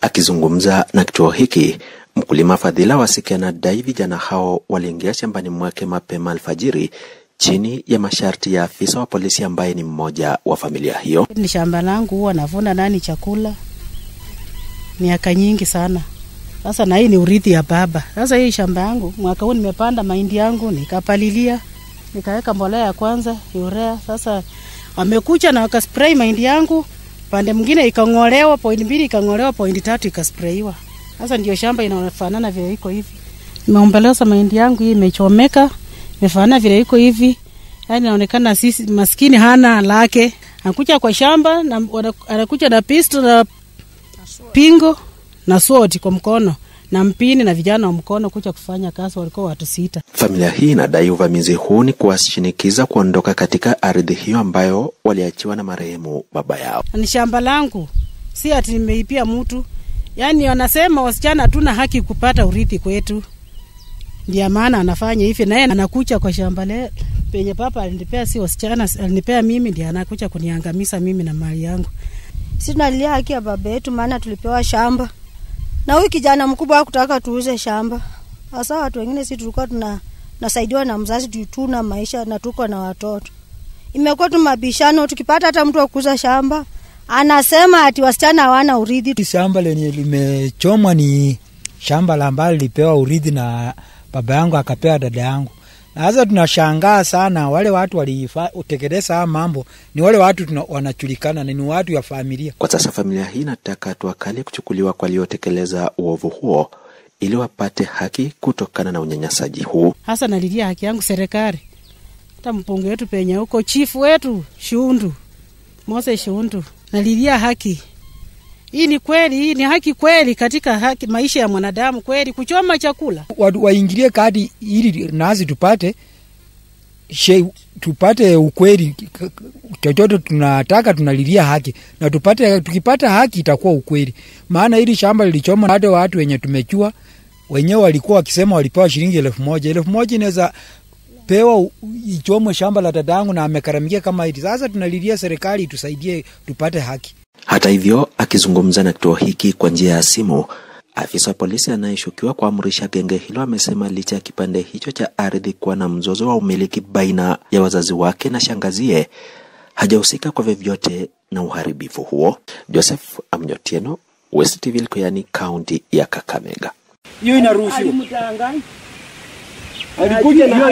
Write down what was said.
Akizungumza na kituo hiki, mkulima Fadhila Wasike anadai vijana hao waliingia shambani mwake mapema alfajiri chini ya masharti ya afisa wa polisi ambaye ni mmoja wa familia hiyo. Ni shamba langu, huwa navuna nani chakula miaka nyingi sana. Sasa na hii ni urithi ya baba. Sasa hii shamba yangu mwaka huu nimepanda mahindi yangu, nikapalilia, nikaweka mbolea ya kwanza, urea. Sasa wamekuja na wakaspray mahindi yangu, pande mwingine ikang'olewa, point 2 ikang'olewa, point 3 ikasprayiwa. Sasa ndio shamba inafanana vile iko hivi. Nimeombeleza mahindi yangu hii imechomeka, imefanana vile iko hivi. Yaani inaonekana sisi maskini hana lake. Anakuja kwa shamba na anakuja na pistol na pingo na sword kwa mkono na mpini na vijana wa mkono kuja kufanya kazi. Walikuwa watu 6. Familia hii inadai uvamizi huu ni kuwashinikiza kuondoka katika ardhi hiyo ambayo waliachiwa na marehemu baba yao. Ni shamba langu, si ati nimeipia mtu. Yaani wanasema wasichana hatuna haki kupata urithi kwetu. Ndio maana anafanya hivi, na yeye anakuja kwa shamba le penye papa alinipea, si wasichana alinipea mimi, ndio anakuja kuniangamiza mimi na mali yangu. Sisi tunalilia haki ya baba yetu, maana tulipewa shamba. Na huyu kijana mkubwa hakutaka tuuze shamba. Sasa watu wengine sisi tulikuwa tunasaidiwa na mzazi, tutuna maisha na tuko na watoto. Imekuwa tu mabishano, tukipata hata mtu akuuza shamba anasema ati wasichana hawana urithi. Shamba lenye limechomwa ni shamba la ambalo lipewa urithi na baba yangu akapewa dada yangu. Na sasa tunashangaa sana, wale watu walitekeleza mambo ni wale watu wanajulikana, ni watu ya familia. Kwa sasa familia hii inataka hatua kali kuchukuliwa kwa waliotekeleza uovu huo ili wapate haki kutokana na unyanyasaji huu. Hasa nalilia haki yangu serikali. Hata mpunge wetu penye huko, chifu wetu Shundu, Mose Shundu, nalilia haki. Hii ni kweli, hii ni haki kweli katika haki maisha ya mwanadamu kweli, kuchoma chakula. Waingilie kadi ili nazi tupate ukweli. Chochote tunataka, tunalilia haki. Na tukipata haki itakuwa ukweli. Maana hili shamba lilichoma hata watu wenye tumechua wenyewe walikuwa wakisema walipewa shilingi 1000. 1000 inaweza pewa ichomwe shamba la dadangu na amekaramikia kama hili. Sasa tunalilia serikali tusaidie tupate haki. Hata hivyo, akizungumza na kituo hiki kwa njia ya simu, afisa wa polisi anayeshukiwa kuamrisha genge hilo amesema licha ya kipande hicho cha ardhi kuwa na mzozo wa umiliki baina ya wazazi wake na shangazie, hajahusika kwa vyovyote na uharibifu huo. Joseph Amnyotieno, West TV, Likuyani, kaunti ya Kakamega. Hiyo inaruhusiwa. Alikuja na